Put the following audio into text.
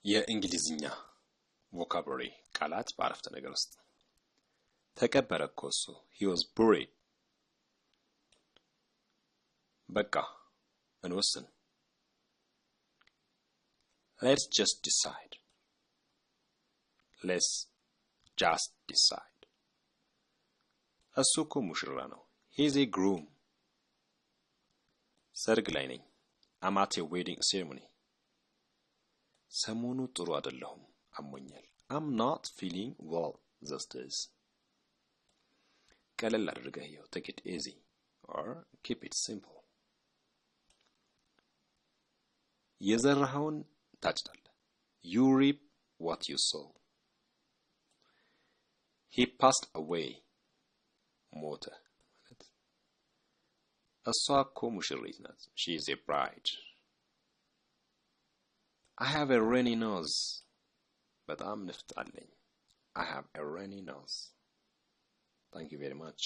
የእንግሊዝኛ vocabulary ቃላት በአረፍተ ነገር ውስጥ ተቀበረ እኮ እሱ he was buried በቃ እንወስን let's just decide እሱ እኮ ሙሽራ ነው he's a groom ሰርግ ላይ ነኝ I'm at a wedding ceremony ሰሞኑ ጥሩ አይደለሁም አሞኛል I'm not feeling well these days ቀለል አድርገህ ይኸው take it easy or keep it simple የዘራኸውን ታጭዳለህ you reap what you sow he passed away ሞተ እሷ እኮ ሙሽሪት ናት she is a bride I have a runny nose በጣም ንፍጥ አለኝ I have a runny nose Thank you very much